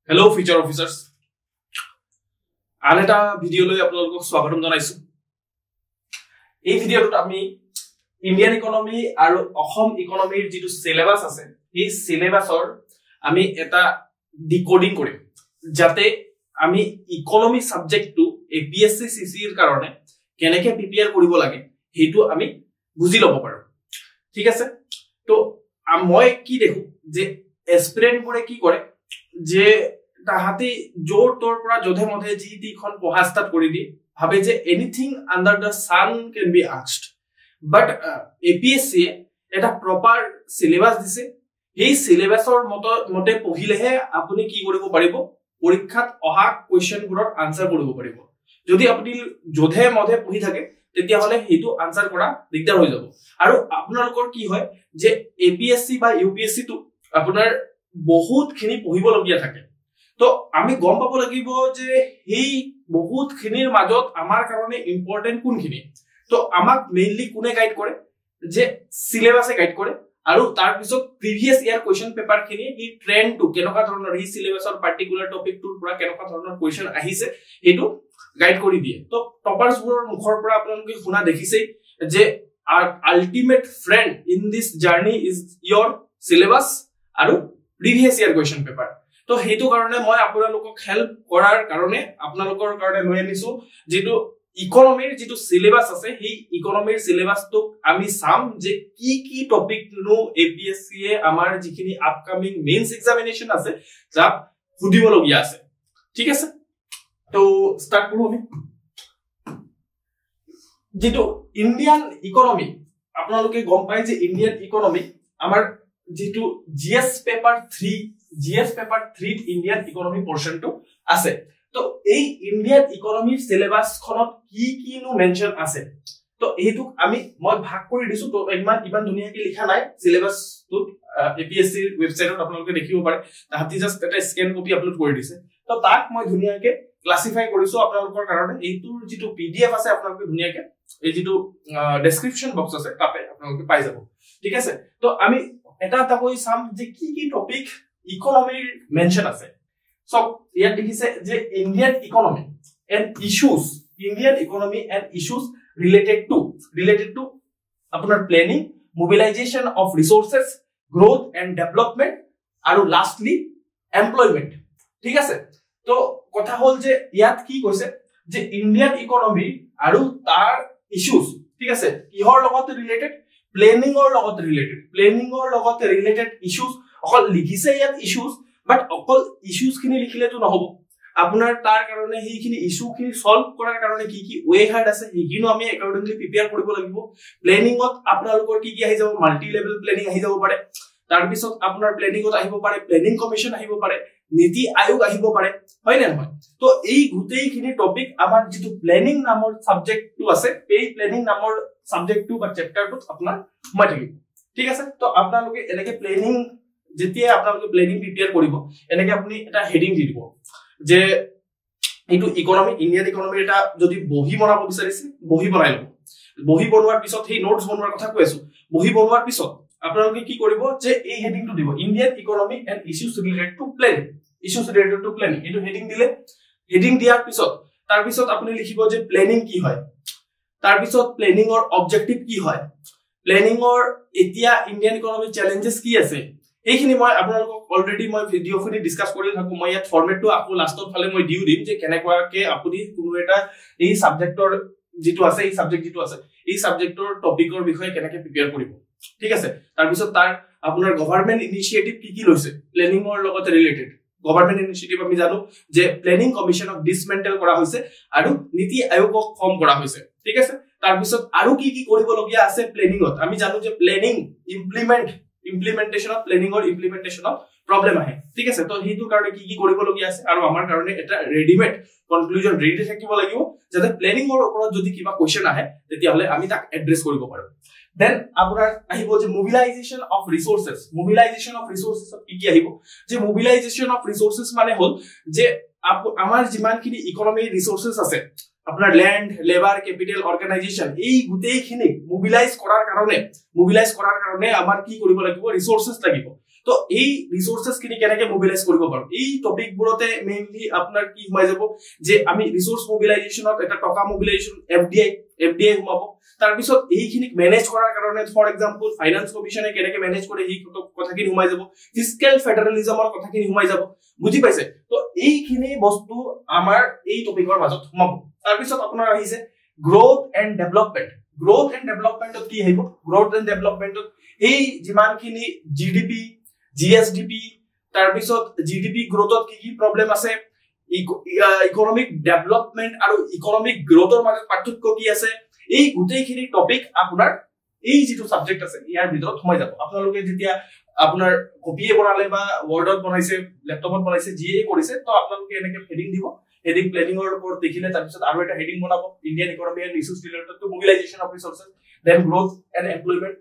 Hello future officers. আন এটা ভিডিঅ'লৈ আপোনালোকক স্বাগতম জনাইছো। এই ভিডিঅ'টোত আমি ইণ্ডিয়ান ইকনমি আৰু অসম ইকনমিৰ যেটো সিলেবাস আছে এই সিলেবাসৰ আমি এটা ডিকোডিং কৰিম যাতে আমি ইকনমি সাবজেক্টটো এপিএসসি সিসিৰ কাৰণে কেনেকৈ প্ৰিপেয়াৰ কৰিব লাগে হেতু আমি বুজি ল'ব পাৰো। ঠিক আছে, তো মই কি দেখো যে এসপিৰেন্ট বোৰে কি কৰে যে তাহাতে জোৰ তোৰ পৰা জধে মধে জি টিখন পঢ়া ষ্টাৰ্ট কৰি দিয়ে, ভাবে যে anything under the sun can be asked. But APSC এটা প্ৰপাৰ সিলেবাস দিছে, এই সিলেবাসৰ মতে পঢ়িলেহে আপুনি কি কৰিব পাৰিব, পৰীক্ষাত অহা কোৱেশ্চনবোৰৰ আনসাৰ কৰিব পাৰিব। যদি আপুনি জধে মধে পঢ়ি থাকে তেতিয়া হলে হেতু আনসাৰ কৰা দিগদাৰ হৈ যাব। আৰু আপোনালোকৰ কি হয় যে এপিএসসি বা ইউপিএসসি তো আপোনাৰ বহুত খিনি পঢ়িব লগিয়া থাকে। তো আমি গম পাব লাগিব যে এই বহুত খিনিৰ মাজত আমাৰ কাৰণে ইম্পৰ্টেন্ট কোনখিনি। তো আমাক মেইনলি কোনে গাইড কৰে যে সিলেবাসে গাইড কৰে, আৰু তাৰ পিছত প্ৰিভিয়াস ইয়াৰ কোৱেশ্চন পেপাৰ খিনি এই ট্ৰেন্ডটো কেনেকুৱা ধৰণৰ এই সিলেবাসৰ পাৰ্টিকুলাৰ টপিকটোৰ পৰা কেনেকুৱা ধৰণৰ কোৱেশ্চন আহিছে হেতু গাইড কৰি দিয়ে। তো টপাৰ্স বোৰৰ মুখৰ পৰা আপোনালোকে শুনা দেখিছে যে ultimate friend in this journey is your syllabus আৰু প্ৰিভিয়াস ইয়াৰ কোৱেশ্চন পেপাৰ। তো হেতু কাৰণে মই আপোনালোকক হেল্প কৰাৰ কাৰণে আপোনালোকৰ কাৰণে লৈ আনিছো যেটো ইকনমিৰ যেটো সিলেবাস আছে সেই ইকনমিৰ সিলেবাসটো আমি চাম যে কি কি টপিক নো এপিএসসি এ আমাৰ যিখিনি আপকামিং মেইনস এক্সামিনেশন আছে তাত সুধিব লগিয়া আছে। ঠিক আছে, তো স্টার্ট কৰো আমি। যেটো ইন্ডিয়ান ইকনমি আপোনালোকে গম পায় যে ইন্ডিয়ান ইকনমি আমাৰ যেটো জিএস পেপাৰ 3 ইন্ডিয়ান ইকনমি পোৰ্শনটো আছে। তো এই ইন্ডিয়ান ইকনমিৰ সিলেবাস খনত কি কি নো মেনশন আছে, তো এইটো মই ভাগ কৰি দিছো। তো ইমান ধুনিয়াকে লিখা নাই সিলেবাসটো, এপিএসসি ওয়েবসাইটত আপোনালোকে দেখিব পাৰে, তাহাতি জাস্ট এটা স্ক্যান কপি আপলোড কৰি দিছে। তো তাক মই ধুনিয়াকে ক্লাসিফাই কৰিছো আপোনালোকৰ কাৰণে। এইটোৰ যেটো পিডিএফ আছে আপোনালোকে ধুনিয়াকে এই যেটো ডেসক্ৰিপচন বক্স আছে তাতে আপোনালোকে পাই যাব। ঠিক আছে, তো আমি এটা কৈ চাম যে কি কি টপিক ইকনমিৰ মেনশন আছে। সো ইয়াত দেখিছে যে Indian economy and issues related to আপোনাৰ planning, mobilization of resources, growth and development আৰু লাষ্টলি এমপ্লয়মেন্ট। ঠিক আছে, তো কথা হল যে ইয়াত কি কৈছে যে ইন্ডিয়ান ইকনমি আৰু তাৰ ইস্যুস ঠিক আছে কিহৰ লগত ৰিলেটেড, প্লেনিংৰ লগত ৰিলেটেড ইস্যুস। অকল লিখিছে ইয়াত ইস্যুস, বাট অকল ইস্যুস খিনি লিখিলেতো নহব, আপোনাৰ তাৰ কাৰণে সেইখিনি ইস্যু খিনি সলভ কৰাৰ কাৰণে কি কি ওয়ে হাৰ্ড আছে সেইখিনিও আমি একাউন্টিংলি প্ৰিপেয়াৰ কৰিব লাগিব। প্লেনিংত আপোনালোকৰ কি কি আহি যাব, মাল্টি লেভেল প্লেনিং আহি যাব পাৰে, তাৰ পিছত আপোনাৰ প্লেনিংত আহিব পাৰে প্লেনিং কমিশন আহিব পাৰে, নীতি আয়োগ আহিব পাৰে, হয় নে নহয়। তো এই গোটেইখিনি টপিক আমাৰ যেটো প্লেনিং নামৰ সাবজেক্টটো আছে এই প্লেনিং নামৰ সাবজেক্টটো বা চেপ্টাৰটোত আপোনাৰ মই থাকিব। ঠিক আছে, তো আপোনালোকে এনেকে প্লেনিং যেতিয়া আপোনালোকে প্লেনিং প্ৰিপেয়াৰ কৰিব এনেকে আপুনি এটা হেডিং দি দিব যে এইটো ইকনমি, ইন্ডিয়ান ইকনমিৰ এটা যদি বহি বনাব বিচাৰিছে বহি বনাই ল'ব। বহি বনোৱাৰ পিছত সেই নোটস বনোৱাৰ কথা কৈ আছো, বহি বনোৱাৰ পিছত আপোনালোকে কি কৰিব যে এই হেডিংটো দিব Indian economy and issues related to planning. এইটো হেডিং দিলে, হেডিং দিয়াৰ পিছত তাৰ পিছত আপুনি লিখিব যে প্লেনিং কি হয়, তাৰ পিছত প্লেনিংৰ অবজেক্টিভ কি হয়, প্লেনিংৰ এতিয়া ইন্ডিয়ান ইকনমিৰ চ্যালেঞ্জেস কি আছে, এইখিনি মই আপোনালোকক অলৰেডি মই ভিডিঅ'খিনি ডিসকাস কৰি থাকো। মই ইয়াত ফৰমেটটো আকৌ লাষ্টৰ ফালে মই দিম যে কেনেকুৱাকে আপুনি কোনো এটা এই সাবজেক্টৰ যেটো আছে এই সাবজেক্টৰ টপিকৰ বিষয়ে কেনেকৈ প্ৰিপেয়াৰ কৰিব। ঠিক আছে, তাৰ পিছত তাৰ আপোনাৰ গভৰ্নমেন্ট ইনিচিয়েটিভ কি লৈছে প্লেনিংৰ লগত ৰিলেটেড। গভৰ্নমেন্ট ইনিচিয়েটিভ আমি জানো যে প্লেনিং কমিশনক ডিসমেন্টেল কৰা হৈছে আৰু নীতি আয়োগক ফৰ্ম কৰা হৈছে। ঠিক আছে, তাৰ পিছত আৰু কি কি কৰিব লগিয়া আছে প্লেনিংত। আমি জানো যে প্লেনিং ইমপ্লিমেন্টেশনত প্ৰবলেম আহে। ঠিক আছে, তো হেতু কাৰণে কি কি কৰিব লগিয়া আছে আৰু আমাৰ কাৰণে এটা ৰেডিমেড কনক্লুজন ৰেডি থাকিব লাগিব যাতে প্লেনিংৰ ওপৰত যদি কিবা কোৱেশ্চন আহে তেতিয়া হলে আমি তাক এড্ৰেছ কৰিব পাৰো। দেন আপোনাৰ আহিব যে মোবিলাইজেশন অফ ৰিসোৰ্সেস কি আহিব যে মোবিলাইজেশন অফ ৰিসোৰ্সেস মানে হল যে আমাৰ যিমানখিনি ইকনমিৰ ৰিসোৰ্সেস আছে আপোনাৰ ল্যান্ড, লেবাৰ, ক্যাপিটাল, অৰ্গানাইজেশন এই গোটেইখিনি মোবিলাইজ কৰাৰ কাৰণে আমাৰ কি কৰিব লাগিব, ৰিসোৰ্সেস লাগিব। তো তো এই ৰিসোৰ্সেস খিনি কেনেকে মোবিলাইজ কৰিব পাৰো এই টপিক বোৰতে মেইনলি আপোনাৰ কি হৈ যাব যে আমি ৰিসোৰ্স মোবিলাইজেশনত এটা টকা মোবিলাইজেশন এফডিআই সোমাব তাৰ পিছত এইখিনি মেনেজ কৰাৰ কাৰণে ফৰ এক্সাম্পল ফাইনান্স কমিশনে কেনেকে মেনেজ কৰে এই কথাখিনি সোমাই যাব ফিস্কেল ফেডাৰেলিজমৰ কথাখিনি সোমাই যাব বুজি পাইছে তো এইখিনি বস্তু আমাৰ এই টপিকৰ মাজত সোমাব তাৰ পিছত আপোনাৰ আহিছে গ্ৰোথ এণ্ড ডেভেলপমেন্ট কি আহিব গ্ৰোথ এণ্ড ডেভেলপমেন্টত এই যিমানখিনি জিডিপি জিএসডিপি তাৰ পিছত জিডিপি গ্ৰোথত কি প্ৰবলেম আছে ইকোনমিক ডেভেলপমেন্ট আৰু ইকোনমিক গ্ৰোথৰ মাজত পাৰ্থক্য কি আছে এই গোটেইখিনি টপিক আপোনাৰ এই যেটো সাবজেক্ট আছে ইয়াৰ ভিতৰত সোমাই যাব আপোনালোকে যেতিয়া আপোনাৰ কপিয়ে বনালে বা ওয়াৰ্ডত বনাইছে ল্যাপটপত বনাইছে জিএ কৰিছে তো আপোনালোকে এনেকে হেডিং দিব হেডিং প্ল্যানিংৰ ওপৰত দেখিলে তাৰ পিছত আৰু এটা হেডিং বনাব Indian economy and resource related to mobilization of resources then growth and employment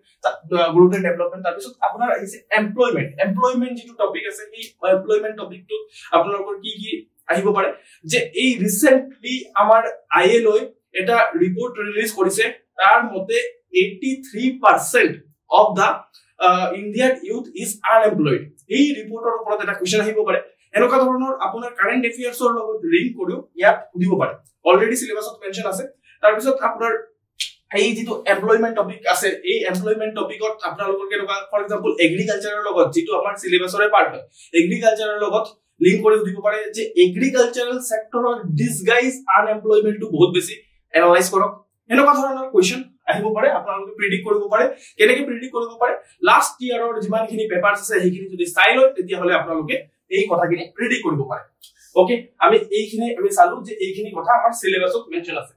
growth and development তাৰ পিছত আপোনাৰ আহিছে এমপ্লয়মেন্ট যেটো টপিক আছে এই এমপ্লয়মেন্ট টপিকটো আপোনালোকৰ কি আহিব পাৰে যে এই ৰিসেন্টলি আমাৰ আইএলও এটা ৰিপোৰ্ট ৰিলিজ কৰেছে তাৰ মতে 83% of the Indian youth is unemployed এই ৰিপোৰ্টৰ ওপৰত এটা কোৱেশ্চন আহিব পাৰে এনেকুৱা ধৰণৰ আপোনাৰ কাৰেন্ট এফেয়াৰ্ছৰ লগত লিংক কৰিও ইয়াত সুধিব পাৰে অলৰেডি সিলেবাসত মেনশন আছে তাৰ পিছত আপোনাৰ এই যেটো এমপ্লয়মেন্ট টপিক আছে এই এমপ্লয়মেন্ট টপিকত আপোনালোকৰ কেনেকুৱা ফৰ এক্সাম্পল এগ্ৰিকালচাৰৰ লগত যেটো আমাৰ সিলেবাসৰে পাৰ্ট হয় এগ্ৰিকালচাৰৰ লগত লিংক কৰি দিব পাৰে যে এগ্ৰিকালচাৰাল সেক্টৰৰ ডিসগাইজ আনএমপ্লয়মেন্টটো বহুত বেছি এনালাইজ কৰক এনেকুৱা ধৰণৰ কোৱেশ্চন আহিব পাৰে আপোনালোকে প্ৰেডিক্ট কৰিব পাৰে কেনেকৈ প্ৰেডিক্ট কৰিব পাৰে লাষ্ট ইয়াৰৰ যিমানখিনি পেপাৰছ আছে সেইখিনি যদি চাই লয় তেতিয়া হলে আপোনালোকে এই কথাখিনি প্ৰেডিক্ট কৰিব পাৰে ওকে আমি এইখিনি আমি চালু যে এইখিনি কথা আমাৰ সিলেবাসত মেনশন আছে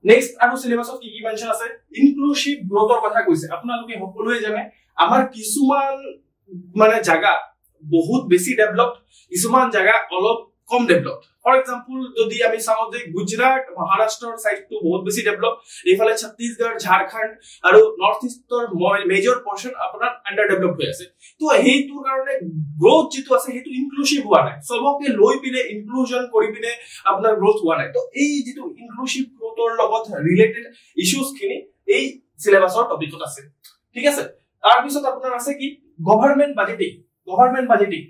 নেক্সট আৰু সিলেবাসত কি মেনশন আছে ইনক্লুসিভ গ্ৰোথৰ কথা কৈছে আপোনালোকে সকলোৱে জানে আমাৰ কিছুমান মানে জায়গা বহুত বেছি ডেভেলপড কিছুমান জায়গা অলপ কম ডেভেলপড ফর এক্সাম্পল যদি আমি চাও যে গুজরাট মহাৰাষ্ট্ৰৰ সাইডটো বহুত বেছি ডেভেলপ এইফালে ছত্তীশগড় ঝাৰখণ্ড আৰু নৰ্থ ইষ্টৰ মেজৰ পৰ্শন আপোনাৰ আন্ডাৰ ডেভেলপ হৈ আছে তো হেইটোৰ কাৰণে গ্ৰোথ যেটো আছে হেইটো ইনক্লুসিভ হোৱা নাই সবকে লৈ পিনে ইনক্লুজন কৰি পিনে আপোনাৰ গ্ৰোথ হোৱা নাই তো এই যেটো ইনক্লুসিভ গ্ৰোথৰ লগত ৰিলেটেড ইস্যুজ খিনি এই সিলেবাসৰ টপিকত আছে ঠিক আছে তাৰ পিছত আপোনাৰ আছে কি গভৰ্নমেন্ট বাজেটিং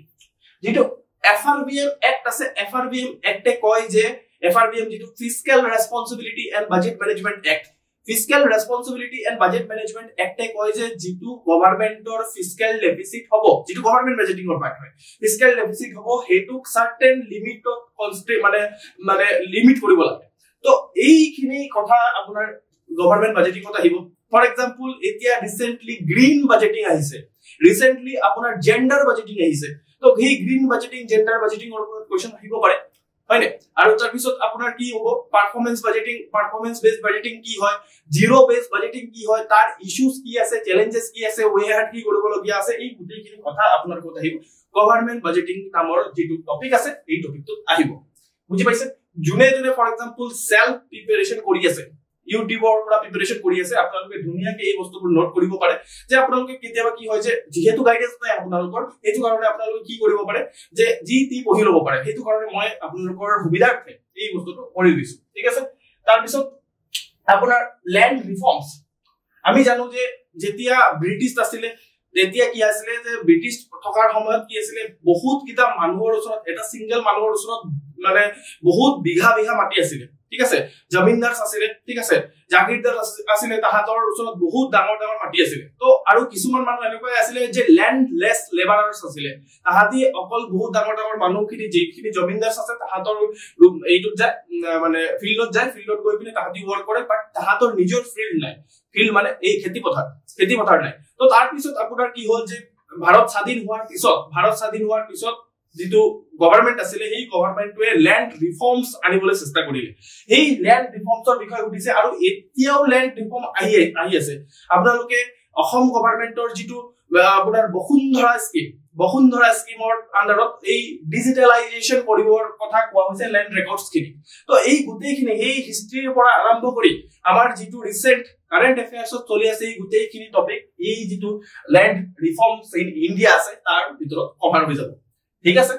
যেটো FRBM Act আছে FRBM Act কয় যে FRBM যেটো fiscal responsibility and budget management act fiscal responsibility and budget management অ্যাক্টে কয় যে যেটো গভৰ্নমেন্টৰ ফিস্কেল ডেফিসিট হ'ব যেটো গভৰ্নমেন্ট বাজেটিংৰ পাৰ্ট হয় ফিস্কেল ডেফিসিট হ'ব হেতুক সাৰ্টেন লিমিটত কনস্ট্ৰেইন মানে লিমিট কৰিব লাগে তো এইখিনি কথা আপোনাৰ গভৰ্নমেন্ট বাজেটিংত আহিব ফৰ এক্সাম্পল এতিয়া ৰিসেন্টলি গ্ৰীন বাজেটিং আহিছে ৰিসেন্টলি আপোনাৰ জেন্ডাৰ বাজেটিং আহিছে তো এই গ্ৰীন বাজেটিং জেন্ডাৰ বাজেটিং ওপৰত কোৱেশ্চন আহিব পাৰে হয়নে আৰু তাৰ পিছত আপোনাৰ কি হ'ব পাৰফৰম্যান্স বেসড বাজেটিং কি হয় জিৰো বেসড বাজেটিং কি হয় তাৰ ইস্যুজ কি আছে চ্যালেঞ্জেস কি আছে ওয়ে হাৰ্ড কি কৰিবলগীয়া আছে এই গোটেইখিনি কথা আপোনাৰ কথা আহিব গভৰ্নমেন্ট বাজেটিং নামৰ যেটো টপিক আছে এই টপিকটো আহিব বুজি পাইছে জুনে ফৰ এক্সাম্পল সেলফ প্ৰিপাৰেচন কৰি আছে ইউটিউবৰ পৰা প্ৰিপাৰেচন কৰি আছে আপোনালোকে ধুনিয়াকে এই বস্তুবোৰ নোট কৰিব পাৰে যে আপোনালোকে কেতিয়াবা কি হয় যে যেহেতু গাইডেন্স নাই আপোনালোকৰ এইটো কাৰণে আপোনালোকে কি কৰিব পাৰে যে জি টি পঢ়ি ল'ব পাৰে সেইটো কাৰণে মই আপোনালোকৰ সুবিধাৰ্থে এই বস্তুটো কৰি দিছো ঠিক আছে তাৰ পিছত আপোনাৰ ল্যান্ড ৰিফৰ্মছ আমি জানো যে যেতিয়া ব্ৰিটিছ আছিলে তেতিয়া কি আছিল যে ব্ৰিটিছ থকাৰ সময়ত কি আছিল বহুত কিটা মানুহৰ ওচৰত এটা সিঙ্গেল মানুহৰ ওচৰত মানে বহুত বিঘা মাটি আছিল ঠিক আছে জমিনদাৰ আছিল ঠিক আছে জাগিৰদাৰ আছিল তাহাতৰ ওচৰত বহুত ডাঙৰ মাটি আছিল তো আৰু কিছুমান মানুহ এনেকৈ আছিল যে ল্যান্ডলেস লেবাৰাৰ্স আছিল তাহাতি অকল বহুত ডাঙৰ মানুহখিনি যেখিনি জমিনদাৰ আছে তাহাতৰ এইটো যায় মানে ফিল্ডত গৈ পিনে তাহাতি ওয়াৰ্ক কৰে বাট তাহাতৰ নিজৰ ফিল্ড নাই ফিল্ড মানে এই খেতি পথাৰ নাই তো তাৰ পিছত আপোনাৰ কি হ'ল যে ভাৰত স্বাধীন হোৱাৰ পিছত যেটো গভৰ্নমেন্ট আছিল এই গভৰ্নমেন্টে ল্যান্ড ৰিফৰ্মছ আনিবলৈ চেষ্টা কৰিলে এই ল্যান্ড ৰিফৰ্মছৰ বিষয়ে উঠিছে আৰু এতিয়াও ল্যান্ড ৰিফৰ্ম আহি আছে আপোনালোকে অসম গভৰ্নমেন্টৰ যেটো আপোনাৰ বসুন্ধৰা স্কিমৰ আন্ডাৰত এই ডিজিটেলাইজেশন কৰিবৰ কথা কোৱা হৈছে ল্যান্ড ৰেকৰ্ডছ খিনি তো এই গোটেইখিনি এই হিষ্ট্ৰীৰ পৰা আৰম্ভ কৰি আমাৰ যেটো ৰিসেন্ট কাৰেন্ট এফেয়াৰ্ছত চলি আছে এই গোটেইখিনি টপিক এই যেটো ল্যান্ড ৰিফৰ্মছ ইন ইন্ডিয়া আছে তাৰ ভিতৰত কভাৰ হৈ যাব ঠিক আছে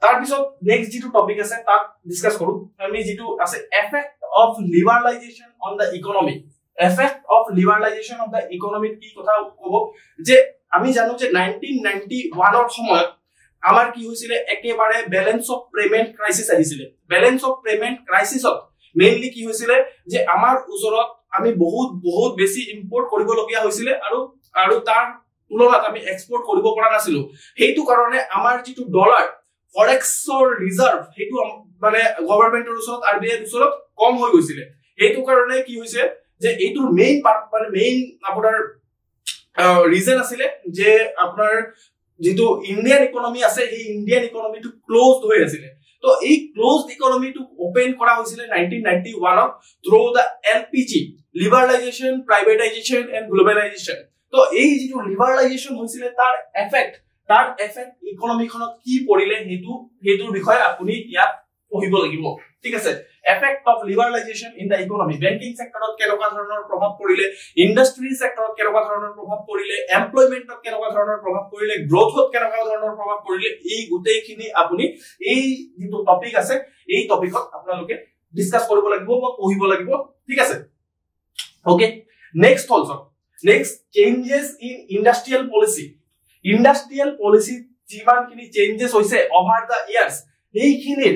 তাৰ পিছত নেক্সট যেটো টপিক আছে তাক ডিসকাস কৰো আমি যেটো আছে effect of liberalization on the economy কি কথা কব যে আমি জানো যে 1991 ৰ সময়ত আমাৰ কি হৈছিলে একেবাৰে ব্যালেন্স অফ পেমেন্ট ক্ৰাইসিস আহিছিলে ব্যালেন্স অফ পেমেন্ট ক্ৰাইসিসত মেইনলি কি হৈছিলে যে আমাৰ ওচৰত আমি বহুত বেছি ইম্পোৰ্ট কৰিব লগিয়া হৈছিলে আৰু তাৰ তুলনাত আমি এক্সপোৰ্ট কৰিব পৰা নাছিলো হেতু কাৰণে আমাৰ যেটো ডলাৰ ফৰেক্সৰ ৰিজাৰ্ভ হেতু মানে গভৰ্নমেন্টৰ ওচৰত আৰবিআইৰ ওচৰত কম হৈ গৈছিলে হেতু কাৰণে কি হৈছে যে এইটোৰ মেইন পাৰ্ট মানে মেইন আপোনাৰ ৰিজন আছিলে যে আপোনাৰ যেটো ইন্ডিয়ান ইকোনমি আছে এই ইন্ডিয়ান ইকোনমিটো ক্লোজড হৈ আছিলে তো এই ক্লোজড ইকোনমিটো ওপেন করা হয়েছিল 1991 through the LPG liberalisation privatisation and globalisation তো এই যেটো লিবারালাইজেশন হয়েছিল তার এফেক্ট ইকোনমিখনত কি পৰিলে হেতুৰ বিষয়ে আপুনি ইয়াত পঢ়িব লাগিব ঠিক আছে effect of liberalization in the economy banking সেক্টৰত কেনেকুৱা ধৰণৰ প্ৰভাৱ পৰিলে ইন্ডাষ্ট্ৰি সেক্টৰত কেনেকুৱা ধৰণৰ প্ৰভাৱ পৰিলে এমপ্লয়মেন্টত কেনেকুৱা ধৰণৰ প্ৰভাৱ পৰিলে গ্ৰোথত কেনেকুৱা ধৰণৰ প্ৰভাৱ পৰিলে এই গোটেইখিনি আপুনি এই যেটো টপিক আছে এই টপিকত আপোনালোকে ডিসকাস কৰিব লাগিব বা পঢ়িব লাগিব ঠিক আছে okay next changes in industrial policy যিমানখিনি চেঞ্জেস হৈছে ওভাৰ দা ইয়াৰ্স এইখিনিৰ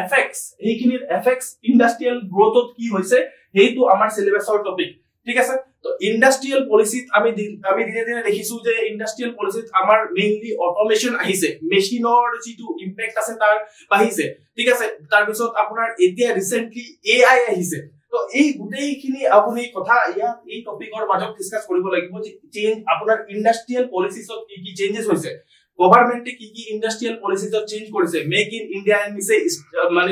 এফেক্টস ইন্ডাষ্ট্ৰিয়েল গ্ৰোথত কি হৈছে হেতু আমাৰ সিলেবাসৰ টপিক ঠিক আছে তো ইন্ডাষ্ট্ৰিয়েল পলিসিত আমি দিনে দিনে দেখিছো যে ইন্ডাষ্ট্ৰিয়েল পলিসিত আমাৰ মেইনলি অটোমেশন আহিছে মেশিনৰ যেটো ইম্প্যাক্ট আছে তাৰ বাঢ়িছে ঠিক আছে তাৰ পিছত আপোনাৰ এতিয়া ৰিসেন্টলি এআই আহিছে তো এই গুটেইখিনি আপুনি কথা ইয়াত এই টপিকৰ মাজত ডিসকাস কৰিব লাগিব যে চেঞ্জ আপোনাৰ ইন্ডাষ্ট্ৰিয়েল পলিসিছত কি চেঞ্জেস হৈছে গভৰ্নমেন্টে কি ইন্ডাষ্ট্ৰিয়াল পলিসিজ চেঞ্জ কৰিছে মেক ইন ইন্ডিয়া নিছে মানে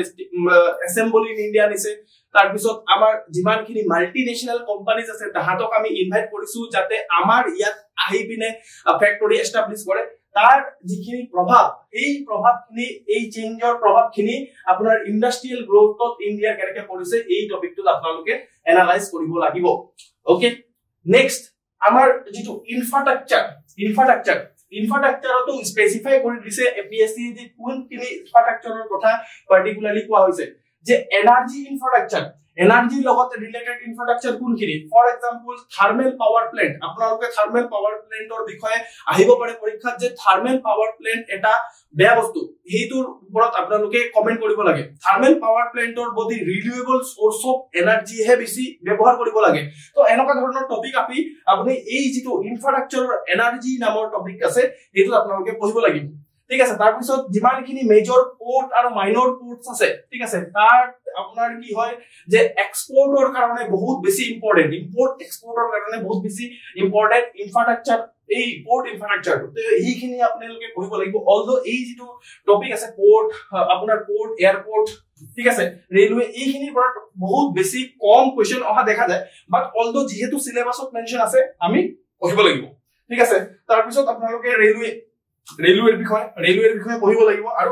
অ্যাসেম্বলি ইন ইন্ডিয়া নিছে তাৰ পিছত আমাৰ যিমানখিনি মাল্টিনেশনাল কোম্পানিজ আছে তাহাতক আমি ইনভাইট কৰিছো যাতে আমাৰ ইয়াত আহি পিনে ফ্যাক্টৰি এস্টাবলিশ কৰে তাৰ যিখিনি প্ৰভাৱ এই প্ৰভাৱখিনি এই চেঞ্জৰ প্ৰভাৱখিনি আপোনাৰ ইন্ডাষ্ট্ৰিয়েল গ্ৰোথত ইন্ডিয়া কেনেকৈ কৰিছে এই টপিকটো আপোনালোকে এনালাইজ কৰিব লাগিব ওকে নেক্সট আমাৰ যেটো ইনফ্ৰাস্ট্ৰাকচাৰটো স্পেসিফাই কৰি দিছে এপিএসসি যে কোনখিনি ইনফ্ৰাস্ট্ৰাকচাৰৰ কথা পাৰ্টিকুলাৰলি কোৱা হৈছে যে এনাৰ্জি লগত ৰিলেটেড ইনফ্ৰাস্ট্ৰাকচাৰ কোনখিনি for example thermal power plant আপোনালোকে থাৰ্মেল পাৱাৰ প্ল্যান্টৰ বিষয়ে আহিব পাৰে পৰীক্ষাত যে থাৰ্মেল পাৱাৰ প্ল্যান্ট এটা বেয়া বস্তু হেতুৰ ওপৰত আপোনালোকে কমেন্ট কৰিব লাগে থাৰ্মেল পাৱাৰ প্ল্যান্টৰ body renewable source of energy হে বেছি ব্যৱহাৰ কৰিব লাগে তো এনেকুৱা ধৰণৰ টপিক আপুনি এই যেটো ইনফ্ৰাস্ট্ৰাকচাৰৰ এনাৰ্জি নামৰ টপিক আছে হেতু আপোনালোকে পঢ়িব লাগিব ঠিক আছে তাৰ পিছত যিমানখিনি মেজৰ পোৰ্ট আৰু মাইনৰ পোৰ্টস আছে ঠিক আছে তাৰ আপোনাৰ কি হয় যে এক্সপোৰ্টৰ কাৰণে বহুত বেছি ইম্পৰ্টেন্ট ইম্পোৰ্ট এক্সপোৰ্টৰ কাৰণে বহুত বেছি ইম্পৰ্টেন্ট ইনফ্ৰাস্ট্ৰাকচাৰ এই পোৰ্ট ইনফ্ৰাস্ট্ৰাকচাৰ এইখিনি আপোনালোকে পঢ়িব লাগিব অলদো এই যেটো টপিক আছে পোৰ্ট আপোনাৰ পোৰ্ট এয়াৰপোৰ্ট ঠিক আছে ৰেলৱে এইখিনিৰ পৰা বহুত বেছি কম কোৱেশ্চন অহা দেখা যায় বাট অলদো যেহেতু সিলেবাসত মেনশন আছে আমি পঢ়িব লাগিব ঠিক আছে তাৰ পিছত আপোনালোকে ৰেলৱেৰ বিষয়ে পঢ়িব লাগিব আৰু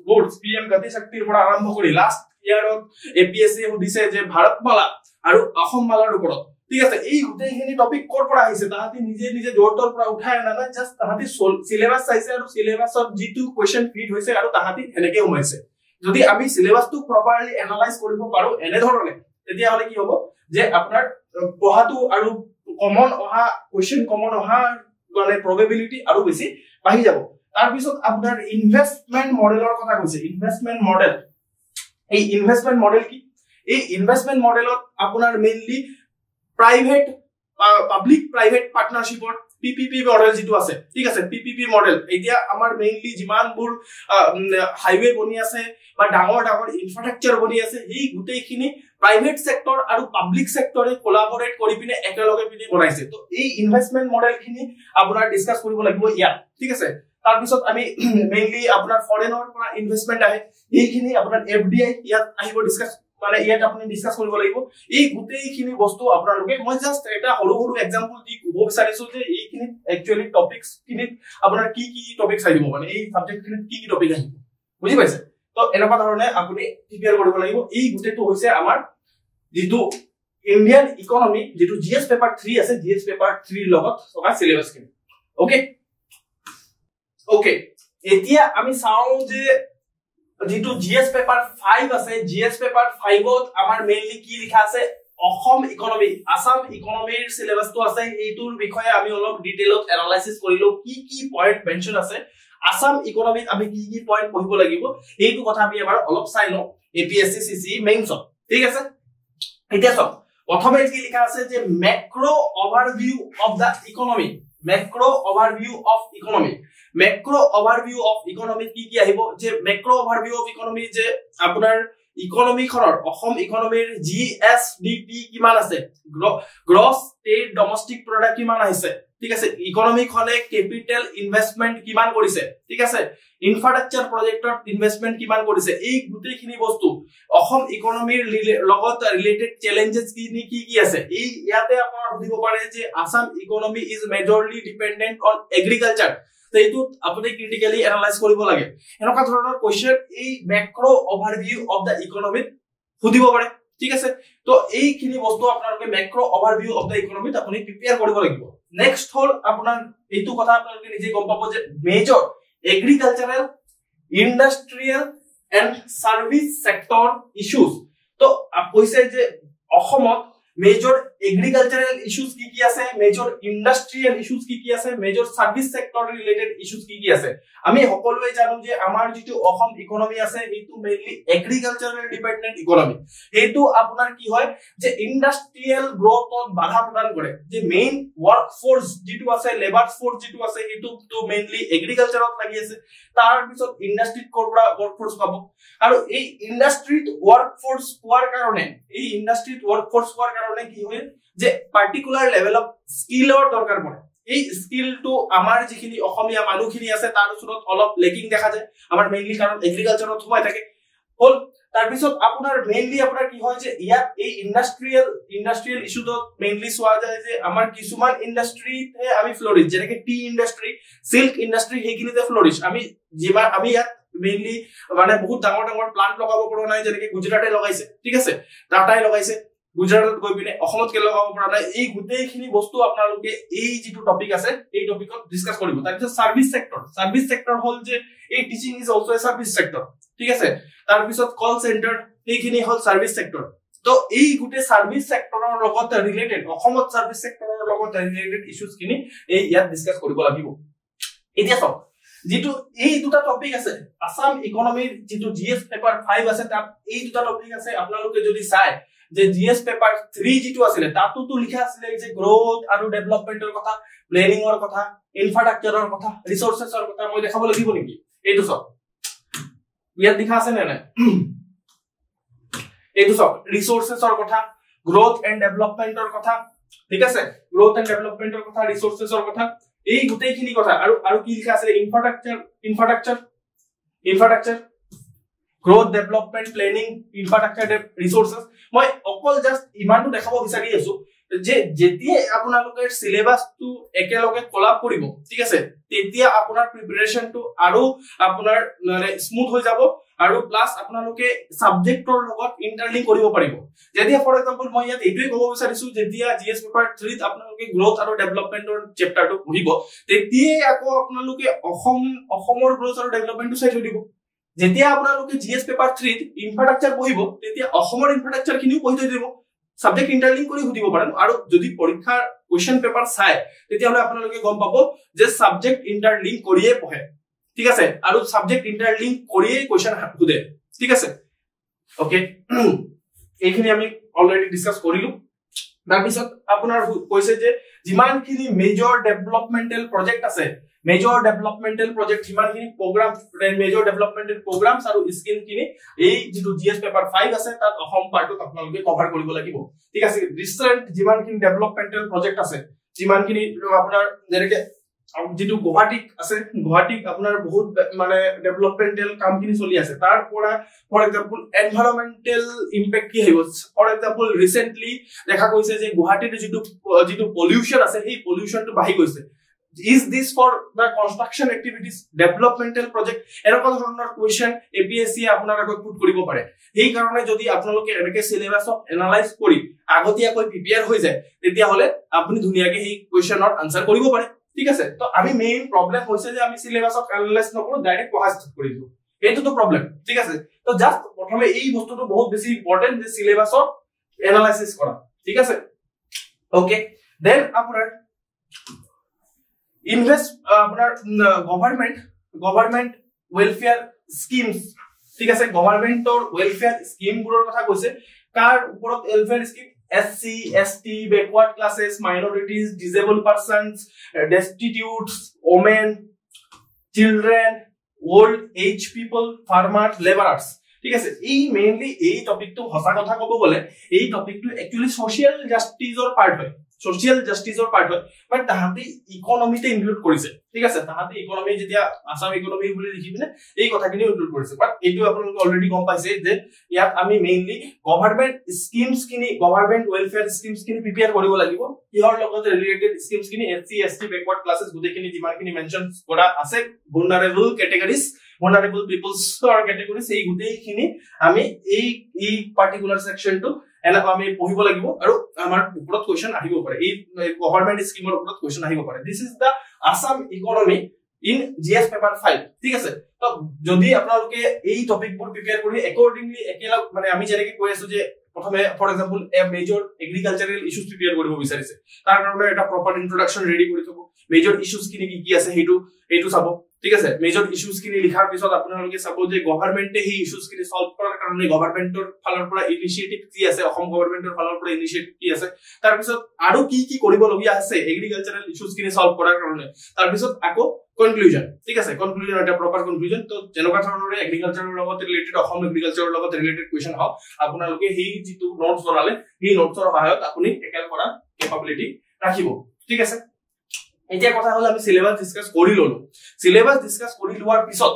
ৰোডস পিএম গতি শক্তিৰ পৰা আৰম্ভ কৰি লাষ্ট ইয়াৰত এপিএসসি সুধিছে যে ভাৰতমালা আৰু অসমমালাৰ ওপৰত ঠিক আছে এই গোটেইখিনি টপিক কৰ পৰা আহিছে তাহাতি নিজে জোৰতৰ পৰা উঠাই আনা নাই জাস্ট তাহাতি সিলেবাস চাইছে আৰু সিলেবাসত যেটো কোৱেশ্চন ফিট হৈছে আৰু তাহাতি এনেকৈ সোমাইছে যদি আমি সিলেবাসটো প্ৰপাৰলি এনালাইজ কৰিব পাৰো এনে ধৰণে তেতিয়া হলে কি হ'ব যে আপোনাৰ পঢ়াটো আৰু কমন অহা মানে প্ৰবেবিলিটি আৰু বেছি বাঢ়ি যাব তাৰ পিছত আপোনাৰ ইনভেষ্টমেন্ট মডেলৰ কথা কৈছে ইনভেষ্টমেন্ট মডেল এই ইনভেষ্টমেন্ট মডেল কি এই ইনভেষ্টমেন্ট মডেলত আপোনাৰ মেইনলি প্ৰাইভেট পাব্লিক প্ৰাইভেট পাৰ্টনাৰশ্বিপৰ পিপিপি মডেল যেটো আছে ঠিক আছে পিপিপি মডেল এতিয়া আমাৰ মেইনলি যিমানবোৰ হাইৱে বনি আছে বা ডাঙৰ ইনফ্ৰাস্ট্ৰাকচাৰ বনি আছে এই গোটেইখিনি প্ৰাইভেট সেক্টৰ আৰু পাব্লিক সেক্টৰে কোলাবৰেট কৰি পিনে একেলগে বনাইছে তো এই ইনভেষ্টমেন্ট মডেলখিনি আপোনাৰ ডিসকাস কৰিব লাগিব ইয়াত ঠিক আছে তাৰ পিছত আমি মেইনলি আপোনাৰ ফৰেনৰ পৰা ইনভেষ্টমেন্ট আহে এইখিনি আপোনাৰ এফডিআই ইয়াত আহিব ডিসকাস মানে ইয়াত আপুনি ডিসকাস কৰিব লাগিব এই গোটেইখিনি বস্তু আপোনালোকে মই জাস্ট এটা সৰু এক্সাম্পল দি ক'ব বিচাৰিছো যে এইখিনি একচুয়ালি টপিকস খিনিত আপোনাৰ কি টপিকস আহিব মানে এই সাবজেক্ট খিনিত কি টপিক আহিব বুজি পাইছে তো এনেকুৱা ধৰণে আপুনি প্ৰিপেয়াৰ কৰিব লাগিব এই গোটেইটো হৈছে আমাৰ যেটো ইন্ডিয়ান ইকোনমি যেটো জিএস পেপাৰ 3 আছে জিএস পেপাৰ 3 লগত থকা সিলেবাস খিনি ওকে এতিয়া আমি চাও যে যেটো জিএস পেপাৰ 5 আছে জিএস পেপাৰ 5 ত আমাৰ মেইনলি কি লিখা আছে অসম ইকনমি আসাম ইকনমিৰ সিলেবাসটো আছে এইটোৰ বিষয়ে আমি অলপ ডিটেইলত এনালাইসিস কৰিলো কি কি পয়েন্ট মেনশন আছে আসাম ইকনমিত আমি কি কি পয়েন্ট পঢ়িব লাগিব এইটো কথা আমি এবাৰ অলপ চাই লওঁ এপিএসসি সিসি মেইনছ ঠিক আছে এতিয়া চাওক প্ৰথমে কি লিখা আছে যে macro overview of the economy macro overview of economy macro overview of economy কি আহিব যে ম্যাক্রো ওভারভিউ অফ ইকনমি যে আপোনাৰ ইকনমি খনৰ অসম ইকনমিৰ জিএসডিপি কিমান আছে গ্ৰস ষ্টেট ডমেস্টিক প্ৰডাক্ট কিমান আহিছে ঠিক আছে ইকনমি খনে ক্যাপিটাল ইনভেস্টমেন্ট কিমান কৰিছে ঠিক আছে ইনফ্ৰাষ্ট্ৰাকচাৰ প্ৰজেক্টৰ ইনভেস্টমেন্ট কিমান কৰিছে এই গুটেইখিনি বস্তু অসম ইকনমিৰ লগত ৰিলেটেড চ্যালেঞ্জেস কি আছে এই ইয়াতে আপোনাৰ বুজিব পাৰে যে Assam economy is majorly dependent on agriculture এইটো আপুনি ক্ৰিটিক্যালি এনালাইজ কৰিব লাগে এনেকুৱা ধৰণৰ কোৱেশ্চন এই ম্যাক্ৰো ওভাৰভিউ অফ দা ইকনমি সুধিব পাৰে ঠিক আছে তো এইখিনি বস্তু আপোনালোকে ম্যাক্ৰো ওভাৰভিউ অফ দা ইকনমিত আপুনি প্ৰিপেয়াৰ কৰিব লাগিব নেক্সট হল আপোনাৰ এইটো কথা আপোনালোকে নিজে গম পাব যে major agricultural industrial and service sector issues তো কৈছে যে অসমত মেজৰ এগ্ৰিকালচাৰাল ইস্যুজ কি আছে মেজৰ ইন্ডাষ্ট্ৰিয়েল ইস্যুজ কি আছে major service sector related issues কি আছে আমি সকলোৱে জানো যে আমাৰ যেটো অসম ইকনমি আছে এইটো মেইনলি এগ্ৰিকালচাৰাল ডিপেন্ডেন্ট ইকনমি এইটো আপোনাৰ কি হয় যে ইন্ডাষ্ট্ৰিয়েল গ্ৰোথত বাধা প্ৰদান কৰে যে মেইন ওয়াৰ্ক ফোৰ্স যেটো আছে লেবাৰ ফোৰ্স যেটো আছে এইটো তো মেইনলি এগ্ৰিকালচাৰত লাগি আছে তাৰ পিছত ইন্ডাষ্ট্ৰিত কৰবা ওয়াৰ্ক ফোৰ্স পাব আৰু এই ইন্ডাষ্ট্ৰিত ওয়াৰ্ক ফোৰ্স পোৱাৰ কাৰণে এই ইন্ডাষ্ট্ৰিত ওয়াৰ্ক ফোৰ্স পোৱাৰ কাৰণে কি হয় যে পাৰ্টিকুলাৰ লেভেল অফ স্কিলৰ দৰকাৰ পৰে এই স্কিল টু আমাৰ যিখিনি অসমীয়া মানুহখিনি আছে তাৰ ওচৰত অলপ লেকিং দেখা যায় আমাৰ মেইনলি কাৰণ এগ্ৰিকালচাৰত সোমাই থাকে হল তাৰ পিছত আপোনাৰ মেইনলি আপোনাৰ কি হয় যে ইয়াত এই ইন্ডাষ্ট্ৰিয়েল ইস্যুত মেইনলি সোৱা যায় যে আমাৰ কিছুমান ইন্ডাষ্ট্ৰিতে আমি ফ্লোৰিশ যেনেকে টি ইন্ডাষ্ট্ৰি সিল্ক ইন্ডাষ্ট্ৰি হেগিনিতে ফ্লোৰিশ আমি ইয়াত মেইনলি মানে বহুত ডাঙৰ প্লান্ট লগাব পৰা নাই যেনেকে গুজৰাটে লগাইছে ঠিক আছে টাটাই লগাইছে গুজৰাটত গৈ পিনে অসমত কে লগাব পৰা নাই এই গুটেইখিনি বস্তু আপোনালোকে এই যেটো টপিক আছে এই টপিকত ডিসকাস কৰিব তাৰপিছত সাৰ্ভিস সেক্টৰ হল যে এই teaching is also a service sector ঠিক আছে তাৰপিছত কল সেন্টাৰ এইখিনি হল সাৰ্ভিস সেক্টৰ তো এই গুটে সাৰ্ভিস সেক্টৰৰ লগত ৰিলেটেড অসমত সাৰ্ভিস সেক্টৰৰ লগত ৰিলেটেড ইস্যুজ কিনি এই ইয়াত ডিসকাস কৰিব লাগিব এতিয়া চাওক যেটো এই দুটা টপিক আছে আসাম ইকনমিৰ যেটো জিএস পেপাৰ 5 আছে তাত এই দুটা টপিক আছে আপোনালোকে যদি চাই যে জিএস পেপাৰ 3 যেটো আছিল তাতো তো লিখা আছিল যে গ্ৰোথ আৰু ডেভেলপমেন্টৰ কথা প্লেনিংৰ কথা ইনফ্ৰাষ্ট্ৰাকচাৰৰ কথা ৰিসোৰ্সেছৰ কথা মই দেখাব লাগিব নেকি এইটো সব ইয়াত লিখা আছে নে নাই এইটো সব ৰিসোৰ্সেছৰ কথা গ্ৰোথ এন্ড ডেভেলপমেন্টৰ কথা ঠিক আছে গ্ৰোথ এন্ড ডেভেলপমেন্টৰ কথা ৰিসোৰ্সেছৰ কথা এই গুটেইখিনি কথা আৰু কি লিখা আছে infrastructure growth development planning infrastructure resources মই অকল জাস্ট ইমানটো দেখাব বিচাৰি আছো যে যেতিয়া আপোনালোকে সিলেবাসটো একেলগে কলাপ কৰিব ঠিক আছে তেতিয়া আপোনাৰ প্ৰিপাৰেচনটো আৰু আপোনাৰ মানে স্মুথ হৈ যাব আৰু প্লাস আপোনালোকে সাবজেক্টৰ লগত ইন্টাৰলিংক কৰিব পাৰিব যেতিয়া ফৰ এক্সাম্পল মই ইয়াত এইটোই ক'ব বিচাৰিছো যেতিয়া জিএস পেপাৰ 3 ত আপোনালোকে গ্ৰোথ আৰু ডেভেলপমেন্টৰ চেপ্টাৰটো পঢ়িব তেতিয়া আকৌ আপোনালোকে অসমৰ গ্ৰোথ আৰু ডেভেলপমেন্টটো চাই থৈ দিব যেতিয়া আপোনালোকে জিএস পেপাৰ 3 ত ইনফ্ৰাষ্ট্ৰাকচাৰ পঢ়িব তেতিয়া অসমৰ ইনফ্ৰাষ্ট্ৰাকচাৰ খিনিও পঢ়ি থৈ দিব সাবজেক্ট ইন্টাৰলিংক কৰি সুধিব পাৰেন আৰু যদি পৰীক্ষাৰ কোৱেশ্চন পেপাৰ চাই তেতিয়া হলে আপোনালোকে গম পাব যে সাবজেক্ট ইন্টাৰলিংক কৰিয়ে পঢ়ে ঠিক আছে আৰু সাবজেক্ট ইন্টাৰলিংক কৰিয়ে কোৱেশ্চন সুধে ঠিক আছে ওকে এইখিনি আমি অলৰেডি ডিসকাস কৰিলো তাৰ পিছত আপোনাৰ কৈছে যে যিমানখিনি মেজৰ ডেভেলপমেন্টাল প্ৰজেক্ট আছে মেজৰ ডেভেলপমেন্টাল প্ৰজেক্ট যিমানখিনি প্ৰগ্ৰাম মেজৰ ডেভেলপমেন্টাল প্ৰগ্ৰামছ আৰু স্কিল খিনি এই যেটো জিএস পেপাৰ 5 আছে তাত অসম পাৰ্টত আপোনালোকে কভাৰ কৰিব লাগিব ঠিক আছে ৰিসেন্ট যিমানখিনি ডেভেলপমেন্টাল প্ৰজেক্ট আছে যিমানখিনি আপোনাৰ যেনেকে যেটো গুৱাহাটীত আছে গুৱাহাটীত আপোনাৰ বহুত মানে ডেভেলপমেন্টাল কামখিনি চলি আছে তাৰ পৰা ফৰ এক্সাম্পল এনভাইৰনমেন্টাল ইম্প্যাক্ট কি হ'ব ফৰ এক্সাম্পল ৰিসেন্টলি দেখা গৈছে যে গুৱাহাটীৰ যেটো পলিউশন আছে সেই পলিউশনটো বাঢ়ি গৈছে is this for the construction activities developmental project এরকম ধৰণৰ কোৱেশ্চন এপিএসসি আপোনাৰ আগত পুট কৰিব পাৰে এই কাৰণে যদি আপোনালোকে এনেকে সিলেবাসক এনালাইজ কৰি আগতীয়াকৈ প্ৰিপেয়াৰ হৈ যায় তেতিয়া হলে আপুনি ধুনিয়াকে এই কোৱেশ্চনৰ আনসাৰ কৰিব পাৰে ঠিক আছে তো আমি মেইন প্ৰবলেম হৈছে যে আমি সিলেবাসক এনালাইজ নকৰো ডাইৰেক্ট পঢ়া ষ্টাৰ্ট কৰি দিও এইটো তো প্ৰবলেম ঠিক আছে তো জাস্ট প্ৰথমে এই বস্তুটো বহুত বেছি ইম্পৰ্টেন্ট যে সিলেবাসক এনালাইসিস কৰা ঠিক আছে ওকে দেন আপোনাৰ ইনভেস্ট আপোনাৰ গভৰ্নমেন্ট ওয়েলফেয়াৰ স্কিমস ঠিক আছে গভৰ্নমেন্টৰ ওয়েলফেয়াৰ স্কিমবোৰৰ কথা কৈছে কাৰ ওপৰত welfare scheme SC ST backward classes minorities disabled persons destitutes women children old age people farmers laborers ঠিক আছে এই মেইনলি এই টপিকটো হসা কথা কব গলে এই টপিকটো একচুয়ালি সোশ্যাল জাস্টিসৰ পাৰ্ট হয় সোশ্যাল জাস্টিসৰ পাৰ্ট হয় বাট তাহাতে ইকোনমিতে ইনক্লুড কৰিছে ঠিক আছে তাহাতে ইকোনমি যেতিয়া আসাম ইকোনমি বুলি লিখি পিনে এই কথাখিনি ইনক্লুড কৰিছে বাট এইটো আপোনালোকে অলৰেডি গম পাইছে যে ইয়াত আমি মেইনলি গভৰ্নমেন্ট স্কিমস কিনি গভৰ্নমেন্ট ওয়েলফেয়াৰ স্কিমস কিনি প্ৰিপেয়াৰ কৰিব লাগিব কিহৰ লগত ৰিলেটেড স্কিমস কিনি SC ST backward classes গুটেখিনি যিমানখিনি মেনশন কৰা আছে vulnerable categories vulnerable peoples or categories এই গুটেখিনি আমি এই পার্টিকুলার সেকশনটো এনা আমি পঢ়িব লাগিব আৰু আমাৰ ওপৰত কোৱেশ্চন আহিব পাৰে এই গভৰ্নমেন্ট স্কিমৰ ওপৰত কোৱেশ্চন আহিব পাৰে this is the Assam economy in GS paper 5 ঠিক আছে তো যদি আপোনালোকে এই টপিকবোৰ প্ৰিপেয়াৰ কৰি একৰ্ডিংলি একেলা মানে আমি যেনেকৈ কৈ আছো যে প্ৰথমে for example a major agricultural issues prepare কৰিব বিচাৰিছে তাৰ কাৰণে এটা প্ৰপাৰ ইন্ট্ৰোডাকচন ৰেডি কৰি থব মেজৰ ইস্যুজ কি আছে হেতু চাব ঠিক আছে মেজৰ ইস্যুজ কিনি লিখাৰ পিছত আপোনালোকে চাব যে গভৰ্নমেন্টে এই ইস্যুজ কিনি সলভ কৰাৰ কাৰণে গভৰ্নমেন্টৰ ফালৰ পৰা ইনিশিয়েটিভ কি আছে অসম গভৰ্নমেন্টৰ ফালৰ পৰা ইনিশিয়েটিভ কি আছে তাৰ পিছত আৰু কি কৰিব লগিয়া আছে এগ্ৰিকালচাৰাল ইস্যুজ কিনি সলভ কৰাৰ কাৰণে তাৰ পিছত আকৌ কনক্লুজন ঠিক আছে কনক্লুজন এটা প্ৰপাৰ কনক্লুজন তো যেনেকুৱা ধৰণৰ এগ্ৰিকালচাৰৰ লগত ৰিলেটেড অসম এগ্ৰিকালচাৰৰ লগত ৰিলেটেড কোৱেশ্চন হওক আপোনালোকে এই যিটো নোটছ বনালে এই নোটছৰ সহায়ত আপুনি টেকেল কৰাৰ কেপাবিলিটি ৰাখিব ঠিক আছে এতিয়া কথা হল আমি সিলেবাস ডিসকাস কৰি ললো সিলেবাস ডিসকাস কৰি লোৱাৰ পিছত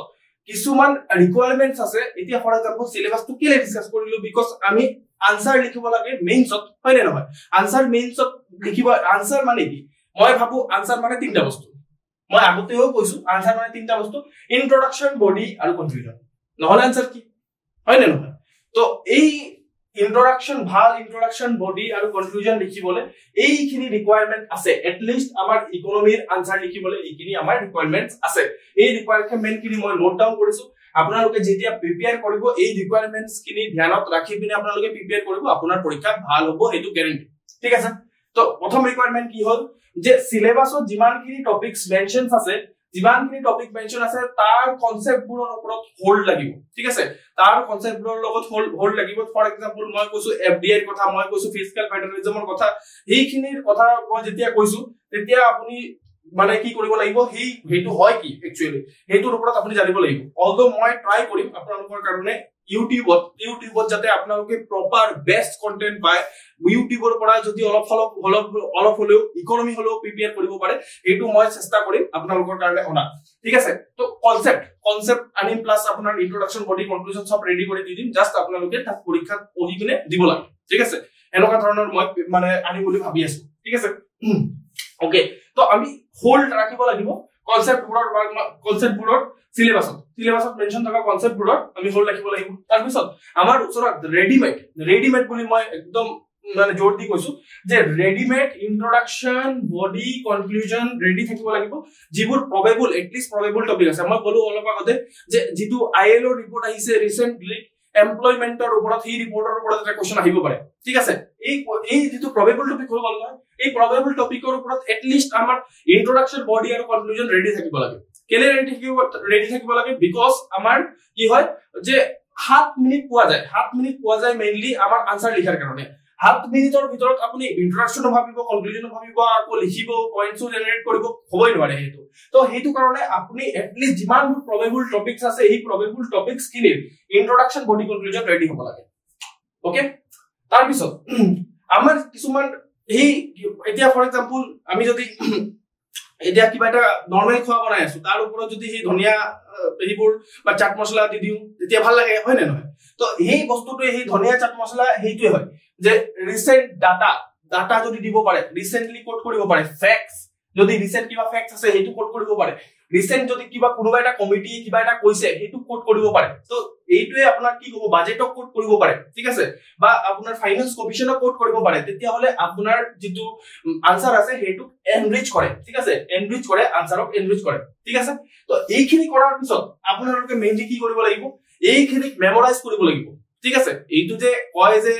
কিছুমান ৰিকোয়াৰমেন্টস আছে এতিয়া ফৰ এক্সাম্পল সিলেবাসটো কেলে ডিসকাস কৰিলো বিকজ আমি আনসাৰ লিখিব লাগে মেইনছত হয় নে নহয় আনসাৰ মেইনছত লিখিব আনসাৰ মানে কি মই ভাবো আনসাৰ মানে তিনটা বস্তু মই আগতেও কৈছো আনসাৰ মানে তিনটা বস্তু ইন্ট্ৰোডাকশন বডি আৰু কনক্লুজন নহলে আনসাৰ কি হয় নে নহয় তো এই ইন্ট্ৰোডাকশন বডি আৰু কনক্লুজন লিখিবলে এইখিনি ৰিকোয়াৰমেন্ট আছে এট লিষ্ট আমাৰ ইকোনমিৰ আনসাৰ লিখিবলে এইখিনি আমাৰ ৰিকোয়াৰমেন্টস আছে এই ৰিকোয়াৰমেন্ট খিনি মই নোট ডাউন কৰিছো আপোনালোকে যেতিয়া প্ৰিপেয়াৰ কৰিব এই ৰিকোয়াৰমেন্টস খিনি ধ্যানত ৰাখি পিনে আপোনালোকে প্ৰিপেয়াৰ কৰিব আপোনাৰ পৰীক্ষা ভাল হ'ব হেতু গ্যাৰান্টি ঠিক আছে তো প্ৰথম ৰিকোয়াৰমেন্ট কি হ'ল যে সিলেবাসত যিমানখিনি টপিকস মেনশনস আছে যিমানখিনি টপিক মেনশন আছে তাৰ কনসেপ্টবোৰৰ ওপৰত হোল্ড লাগিব ঠিক আছে তাৰ কনসেপ্টবোৰৰ লগত হোল্ড লাগিব ফৰ এক্সাম্পল মই কৈছো FDI ৰ কথা মই কৈছো ফিস্কেল ফেডাৰেলিজমৰ কথা এইখিনিৰ কথা মই যেতিয়া কৈছো তেতিয়া আপুনি মানে কি কৰিব লাগিব হেতু হয় কি একচুয়ালি হেতুৰ ওপৰত আপুনি জানিব লাগিব অলদো মই ট্ৰাই কৰিম আপোনালোকৰ কাৰণে ইউটিউবত যাতে আপোনালোকে প্ৰপাৰ বেস্ট কন্টেন্ট পায় ইউটিউবৰ পৰা যদি অলপ হলেও ইকোনমি হলেও প্ৰিপেয়াৰ কৰিব পাৰে এটো মই চেষ্টা কৰিম আপোনালোকৰ কাৰণে অনা ঠিক আছে তো কনসেপ্ট আনিম প্লাস আপোনাৰ ইন্ট্ৰোডাকশন বডি কনক্লুজন সব ৰেডি কৰি দি দিম জাস্ট আপোনালোকে তাক পৰীক্ষাত পঢ়ি কিনে দিব লাগে ঠিক আছে এনেকুৱা ধৰণৰ মই মানে আনিম বুলি ভাবি আছো ঠিক আছে ওকে তো আমি হোল্ড ৰাখিব লাগিব কনসেপ্টবোৰৰ সিলেবাসত মেনশন থকা কনসেপ্টবোৰৰ আমি হোল্ড ৰাখিব লাগিব তাৰ পিছত আমাৰ ওচৰত ৰেডিমেড বুলি মই একদম মানে জোৰ দি কৈছো যে ৰেডিমেড ইন্ট্ৰোডাকশন বডি কনক্লুজন ৰেডি থাকিব লাগিব যিবোৰ প্ৰবেবল এটলিষ্ট প্ৰবেবল টপিক আছে মই কলো অলপ আগতে যে যেটো ILO ৰিপৰ্ট আহিছে ৰিসেন্টলি এমপ্লয়মেন্টৰ ওপৰত এই ৰিপৰ্টৰ ওপৰত এটা কোৱেশ্চন আহিব পাৰে ঠিক আছে এই যেটো প্ৰবেবল টপিক হৈ গল নহয় এই প্ৰবেবল টপিকৰ ওপৰত এটলিষ্ট আমাৰ ইন্ট্ৰোডাকশন বডি আৰু কনক্লুজন ৰেডি থাকিব লাগে কেলে ৰেডি থাকিব লাগে বিকজ আমাৰ কি হয় যে 7 মিনিট পোৱা যায় মেইনলি আমাৰ আনসাৰ লিখাৰ কাৰণে 7 মিনিটৰ ভিতৰত আপুনি ইন্ট্ৰোডাকশন ভাবিব কনক্লুজন ভাবিব আকৌ লিখিব পইণ্টছ জেনাৰেট কৰিব হবই নোৱাৰে হেতু তো হেতু কাৰণে আপুনি এটলিষ্ট যিমান প্ৰবেবল টপিকস আছে এই probable topics কিনিৰ ইন্ট্ৰোডাকশন body conclusion ready হ'ব লাগে ওকে তাৰ পিছত আমাৰ কিছুমান এই এতিয়া ফৰ এক্সাম্পল আমি যদি এতিয়া কিবা এটা নৰমাল খোৱা বনাই আছো তাৰ ওপৰত যদি এই ধনিয়া এইবোৰ বা চাট মছলা দি দিও তেতিয়া ভাল লাগে হয় না নহয় তো এই বস্তুটো এই ধনিয়া চাট মছলা হেইটোই হয় যে রিসেন্ট ডাটা যদি দিব পাৰে ৰিসেন্টলি কোড কৰিব পাৰে ফ্যাক্টস যদি ৰিসেন্ট কিবা ফ্যাক্টস আছে হেইটো কোড কৰিব পাৰে রিসেন্ট যদি কিবা কোনোবা এটা কমিটি কিবা এটা কৈছে হেইটো কোড কৰিব পাৰে তো এইটোৱে আপোনাৰ কি হ'ব বাজেটক কোড কৰিব পাৰে ঠিক আছে বা আপোনাৰ ফাইনান্স কমিশনক কোড কৰিব পাৰে তেতিয়া হলে আপোনাৰ যেটো আনসাৰ আছে হেইটো এনৰিচ কৰে ঠিক আছে এনৰিচ কৰে আনসাৰক এনৰিচ কৰে ঠিক আছে তো এইখিনি কৰাৰ পিছত আপোনালোকে মেইনলি কি কৰিব লাগিব এইখিনি মেমৰাইজ কৰিব লাগিব ঠিক আছে এইটো যে কয় যে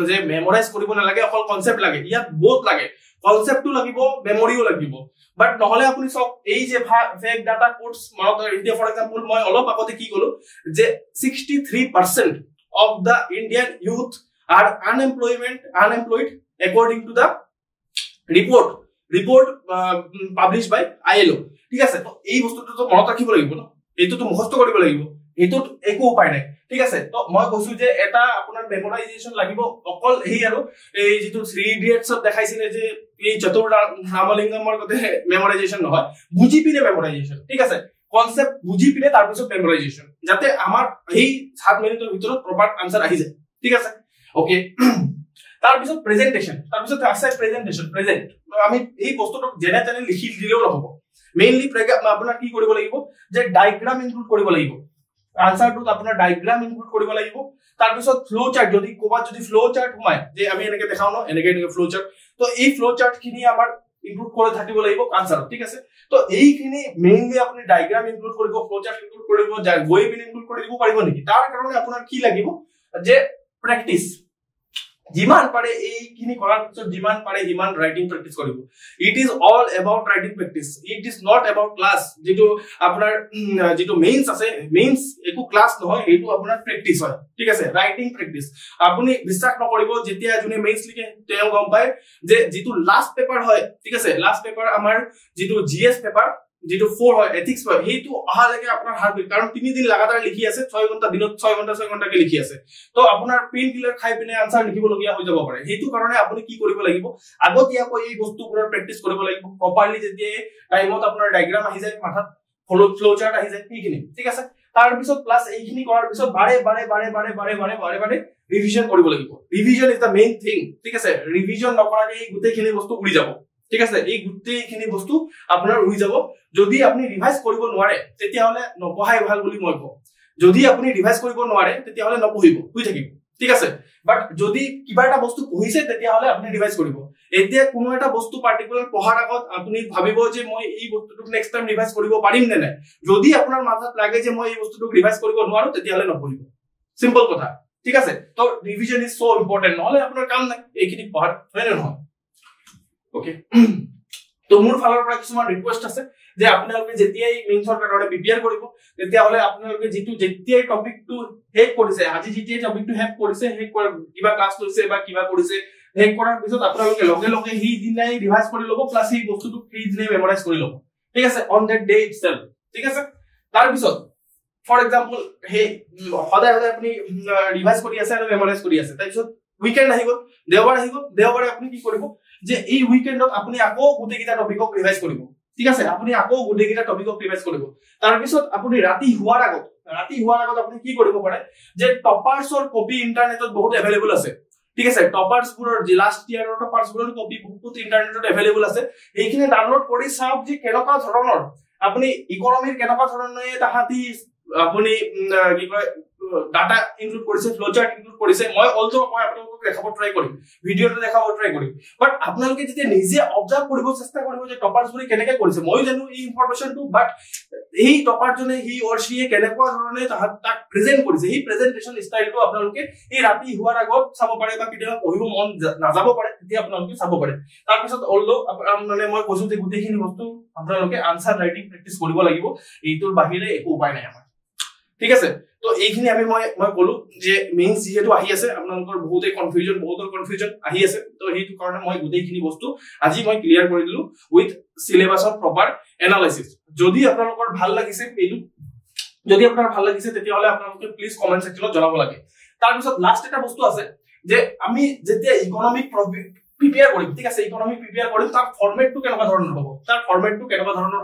যে মেমৰাইজ কৰিব নালাগে অকল কনসেপ্ট লাগে ইয়াত বহুত লাগে কনসেপ্টটো লাগিব মেমৰিও লাগিব বাট নহলে আপুনি সব এই যে ফেক ডাটা কোডস মানত এতিয়া ফৰ এক্সাম্পল মই অলপ আগতে কি কলো যে 63% of the Indian youth are unemployed according to the report published by ILO ঠিক আছে তো এই বস্তুটো তো মনত ৰাখিব লাগিব ন এইটো তো মুখস্থ কৰিব লাগিব এইটো একো উপায় নাই ঠিক আছে তো মই কৈছো যে এটা আপোনাৰ মেমৰাইজেশন লাগিব অকল এই আৰু এই যেটো 3 idiots দেখাইছিলে যে এই চতুৰ ৰামলিংগমৰ কথা মেমৰাইজেশন নহয় বুজি পিনে মেমৰাইজেশন ঠিক আছে কনসেপ্ট বুজি পিনে তাৰ পিছত মেমৰাইজেশন যাতে আমাৰ এই 7 মিনিটৰ ভিতৰত প্ৰপাৰ আনসাৰ আহি যায় ঠিক আছে ওকে তাৰ পিছত প্ৰেজেন্টেশন তাৰ পিছত আছে প্ৰেজেন্টেশন প্ৰেজেন্ট আমি এই বস্তুটো জেনে জেনে লিখি দিলেও নহব মেইনলি আপোনাৰ কি কৰিব লাগিব যে ডায়াগ্ৰাম ইনক্লুড কৰিব লাগিব আনসাৰটো আপোনাৰ ডায়াগ্ৰাম ইনক্লুড কৰিব লাগিব তাৰ পিছত ফ্লো চাৰ্ট যদি কোবাত যদি ফ্লো চাৰ্ট হয় যে আমি এনেকে দেখাও ন এনেকে ফ্লো চাৰ্ট তো এই ফ্লো চাৰ্ট খিনি আমাৰ ইনক্লুড কৰি থাকিব লাগিব আনসাৰ ঠিক আছে তো এইখিনি মেইনলি আপুনি ডায়াগ্ৰাম ইনক্লুড কৰিব ফ্লো চাৰ্ট ইনক্লুড কৰিব গৈ পিন ইনক্লুড কৰি দিব পাৰিব নেকি তাৰ কাৰণে আপোনাৰ কি লাগিব যে প্ৰেক্টিস যিমান পাৰে এইখিনি কৰাৰ পিছত যিমান পাৰে হিমান ৰাইটিং প্ৰেক্টিস কৰিব it is all about writing practice it is not about class যেটো আপোনাৰ যেটো মেইনস আছে মেইনস একো ক্লাস নহয় এইটো আপোনাৰ প্ৰেক্টিস হয় ঠিক আছে ৰাইটিং প্ৰেক্টিস আপুনি বিশ্বাস নকৰিব যেতিয়া জুনে মেইনস লিখে তেওঁ গম পায় যে যেটো লাস্ট পেপাৰ হয় ঠিক আছে লাস্ট পেপাৰ আমাৰ যেটো জিএস পেপাৰ যেটো 4 হয় এথিক্স হয় হেতু আহা লাগে আপোনাৰ হাৰ কাৰণ 3 দিন লাগাতাৰ লিখি আছে 6 ঘন্টা দিনত 6 ঘন্টা কে লিখি আছে তো আপোনাৰ পেইন কিলাৰ খাই পিনে আনসাৰ লিখিব লগিয়া হৈ যাব পাৰে হেতু কাৰণে আপুনি কি কৰিব লাগিব আগতিয়াকৈ এই বস্তুবোৰৰ প্ৰেক্টিস কৰিব লাগিব প্ৰপাৰলি যেতিয়া টাইমত আপোনাৰ ডায়াগ্ৰাম আহি যায় মাথাত ফ্লো চাৰ্ট আহি যায় এইখিনি ঠিক আছে তাৰ পিছত প্লাস এইখিনি কৰাৰ পিছত বাৰে ৰিভিজন কৰিব লাগিব revision is the main thing ঠিক আছে ৰিভিজন নকৰাকে এই গুটেখিনি বস্তু উৰি যাব ঠিক আছে এই গুটেখিনি বস্তু আপোনাৰ উৰি যাব যদি আপুনি ৰিভাইজ কৰিব নোৱাৰে তেতিয়া হলে নপঢ়াই ভাল বুলি মই কওঁ যদি আপুনি ৰিভাইজ কৰিব নোৱাৰে তেতিয়া হলে নপঢ়িব শুই থাকিব ঠিক আছে বাট যদি কিবা এটা বস্তু পঢ়িছে তেতিয়া হলে আপুনি ৰিভাইজ কৰিব এতিয়া কোনো এটা বস্তু পাৰ্টিকুলাৰ পঢ়াৰ আগত আপুনি ভাবিব যে মই এই বস্তুটোক নেক্সট টাইম ৰিভাইজ কৰিব পাৰিম নে নাই যদি আপোনাৰ মাথাত লাগে যে মই এই বস্তুটোক ৰিভাইজ কৰিব নোৱাৰো তেতিয়া হলে নপঢ়িব সিম্পল কথা ঠিক আছে তো ৰিভিজন ইজ সো ইম্পৰ্টেন্ট নহলে আপোনাৰ কাম নাই এইখিনি পঢ়াৰ হয় নে নহয় ওকে তো মোৰ ফালৰ পৰা কিছুমান ৰিকুৱেষ্ট আছে যে আপোনালোকে যেতিয়াই মেইনছৰ কাৰণে প্ৰিপেয়াৰ কৰিব তেতিয়া হলে আপোনালোকে যেতিয়াই টপিকটো হেক কৰিছে আজি যেতিয়াই টপিকটো হেক কৰিছে হেক কিবা ক্লাস লৈছে বা কিবা কৰিছে হেক কৰাৰ পিছত আপোনালোকে লগে লগে হি দিনাই ৰিভাইজ কৰি ল'ব প্লাস এই বস্তুটো হি দিনাই মেমৰাইজ কৰি ল'ব ঠিক আছে অন দ্যাট ডে ইটসেলফ ঠিক আছে তাৰ পিছত ফৰ এক্সাম্পল হে সদায় আপুনি ৰিভাইজ কৰি আছে আৰু মেমৰাইজ কৰি আছে তাৰ পিছত উইকেন্ড আহিব দেওবাৰে আপুনি কি কৰিব যে এই উইকেন্ডত আপুনি আকৌ গুটেকিটা টপিকক ৰিভাইজ কৰিব ঠিক আছে আপুনি আকৌ গুটেকিটা টপিকক ৰিভাইজ কৰিব তাৰ পিছত আপুনি ৰাতি হোৱাৰ আগত আপুনি কি কৰিব পাৰে যে টপাৰ্ছৰ কপি ইন্টাৰনেটত বহুত এভেইলেবল আছে ঠিক আছে টপাৰ্ছবোৰৰ যে লাষ্ট ইয়াৰৰ টপাৰ্ছবোৰৰ কপি বহুত ইন্টাৰনেটত এভেইলেবল আছে এইখিনি ডাউনলোড কৰি চাওক যে কেনেকুৱা ধৰণৰ আপুনি ইকোনমিৰ কেনেকুৱা ধৰণে তাহাতি আপুনি কি কয় ডাটা ইনক্লুড কৰিছে ফ্লো চাৰ্ট ইনক্লুড কৰিছে মই অলসো মই আপোনালোকক দেখাব ট্ৰাই কৰিম ভিডিওটো দেখাব ট্ৰাই কৰিম বাট আপোনালোকে যেতিয়া নিজে অবজাৰ্ভ কৰিব চেষ্টা কৰিব যে টপাৰ্ছবোৰে কেনেকৈ কৰিছে মই জানো এই ইনফৰমেশনটো বাট এই টপাৰজনে হি অৰ শিয়ে কেনেকুৱা ধৰণে তাক প্ৰেজেন্ট কৰিছে এই প্ৰেজেন্টেশন ষ্টাইলটো আপোনালোকে এই ৰাতি হোৱাৰ আগত চাব পাৰে বা কেতিয়াবা পঢ়িব মন নাযাব পাৰে তেতিয়া আপোনালোকে চাব পাৰে তাৰ পিছত অলদো মানে মই কৈছো যে গুটেখিনি বস্তু আপোনালোকে আনসাৰ ৰাইটিং প্ৰেক্টিস কৰিব লাগিব এইটোৰ বাহিৰে একো উপায় নাই আমাৰ ঠিক আছে তো এইখিনি আমি মই কলো যে মেইনস যেহেতু আহি আছে আপোনালোকৰ বহুতে কনফিউজন আহি আছে তো এইটো কাৰণে মই গুটেখিনি বস্তু আজি মই ক্লিয়াৰ কৰি দিলো উইথ সিলেবাছৰ প্ৰপাৰ এনালাইসিস যদি আপোনালোকৰ ভাল লাগিছে এইটো যদি আপোনাৰ ভাল লাগিছে তেতিয়া হলে আপোনালোকে প্লিজ কমেন্ট সেকশনত জনাব লাগে তাৰ পিছত লাষ্ট এটা বস্তু আছে যে আমি যেতিয়া ইকোনমিক প্ৰিপেয়াৰ কৰিম ঠিক আছে ইকোনমিক প্ৰিপেয়াৰ কৰিম তাৰ ফৰমেটটো কেনেকুৱা ধৰণৰ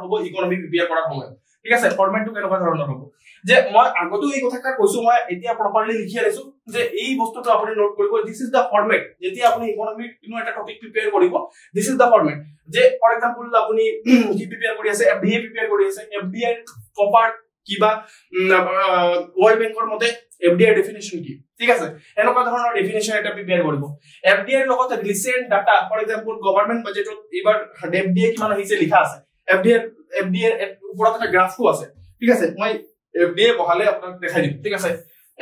হ'ব ইকোনমিক প্ৰিপেয়াৰ কৰাৰ সময়ত ঠিক আছে ফৰমেটটো কেনেকুৱা ধৰণৰ হ'ব যে মই আগতো এই কথাটা কৈছো মই এতিয়া প্ৰপাৰলি লিখি আছো যে এই বস্তুটো আপুনি নোট কৰিব দিস ইজ দা ফৰমেট যেতিয়া আপুনি ইকোনমিক কোনো এটা টপিক প্ৰিপেয়াৰ কৰিব দিস ইজ দা ফৰমেট যে ফৰ এক্সাম্পল আপুনি কি প্ৰিপেয়াৰ কৰি আছে এফডিএ প্ৰিপেয়াৰ কৰি আছে এফডিএ প্ৰপাৰ কিবা ওয়াৰ্ল্ড ব্যাংকৰ মতে এফডিআই ডেফিনিশন কি ঠিক আছে এনেকুৱা ধৰণৰ ডেফিনিশন এটা প্ৰিপেয়াৰ কৰিব এফডিআই লগত recent data for example government বাজেটত এবাৰ এফডিআই কিমান আহিছে লিখা আছে এফডিআই ওপৰত এটা গ্ৰাফটো আছে ঠিক আছে মই এফডিআই বহালে আপোনাক দেখাই দিম ঠিক আছে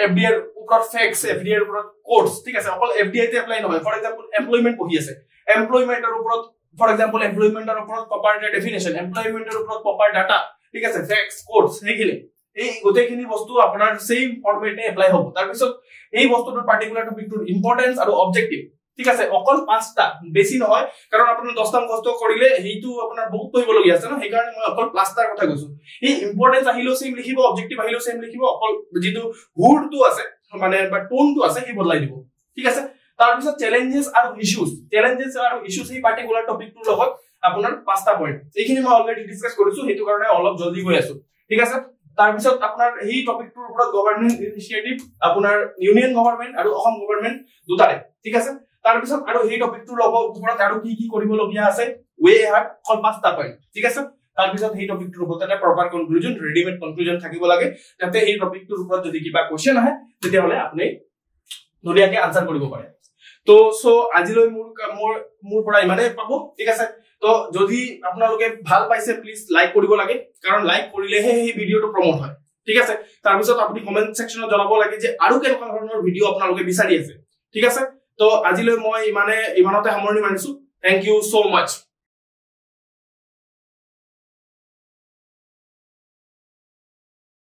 এফডিআই এর ওপৰত ফেক্টস, এফডিআই এৰ ওপৰত কোডস, ঠিক আছে, অকল এফডিআই তে এপ্লাই নহয়। ফৰ এক্সাম্পল এমপ্লয়মেন্ট পঢ়ি আছে, এমপ্লয়মেন্টৰ ওপৰত ফৰ এক্সাম্পল এমপ্লয়মেন্টৰ ওপৰত প্ৰপাৰ ডেফিনেশন, এমপ্লয়মেন্টৰ ওপৰত প্ৰপাৰ ডাটা, ঠিক আছে, ফেক্টস, কোডস, সেইখিনি এই গোটেইখিনি বস্তু আপোনাৰ সেম ফৰমেটে এপ্লাই হ'ব। তাৰ পিছত এই বস্তুটোৰ পাৰ্টিকুলাৰ টপিকটোৰ ইম্পৰ্টেন্স আৰু অবজেক্টিভ, ঠিক আছে, অকল 5টা, বেছি নহয়, কাৰণ আপোনাৰ 10টা মুখস্থ কৰিলে সেইটো আপোনাৰ বহুত পঢ়িবলগীয়া আছে ন, সেইকাৰণে মই অকল 5টাৰ কথা কৈছো। এই ইম্পৰ্টেন্স আহিলেও সেম লিখিব, অবজেক্টিভ আহিলেও সেম লিখিব, অকল যিটো হুডটো আছে মানে বা টোনটো আছে সেই বদলাই দিব, ঠিক আছে। তাৰ পিছত চ্যালেঞ্জেস আৰু ইস্যুস, চ্যালেঞ্জেস আৰু ইস্যুস এই পাৰ্টিকুলাৰ টপিকটোৰ লগত আপোনাৰ 5টা পইণ্ট, এইখিনি মই অলৰেডি ডিসকাস কৰিছো, সেইটো কাৰণে অলপ জলদি গৈ আছো, ঠিক আছে। তাৰ পিছত আপোনাৰ এই টপিকটোৰ ওপৰত গভৰ্ণমেন্ট ইনিচিয়েটিভ, আপোনাৰ ইউনিয়ন গভৰ্ণমেন্ট আৰু অসম গভৰ্ণমেন্ট দুটাৰে, ঠিক আছে। তাৰ পিছত আৰু এই টপিকটোৰ ওপৰত আৰু কি কৰিবলগীয়া আছে, ওয়ে হাৰ্ড, অকল 5টা পইণ্ট, ঠিক আছে। তাৰ পিছত এই টপিকটোৰ ওপৰত এটা প্ৰপাৰ কনক্লুজন, ৰেডিমেড কনক্লুজন থাকিব লাগে, যাতে এই টপিকটোৰ ওপৰত যদি কিবা কোৱেশ্চন আহে তেতিয়াহলে আপুনি ধুনীয়াকে আনসাৰ কৰিব পাৰে। তো সো আজিলৈ মোৰ পৰা ইমানে পাব, ঠিক আছে। তো যদি আপোনালোকে ভাল পাইছে প্লিজ লাইক কৰিব লাগে, কাৰণ লাইক কৰিলেহে এই ভিডিওটো প্ৰমোট হয়, ঠিক আছে। তাৰ পিছত আপুনি কমেন্ট সেকশনত জনাব লাগে যে আৰু কেনেকুৱা ধৰণৰ ভিডিও আপোনালোকে বিচাৰি আছে, ঠিক আছে। তো আজিলৈ মই ইমানতে সামৰণি মাৰিছো। থ্যাংক ইউ সো মাচ।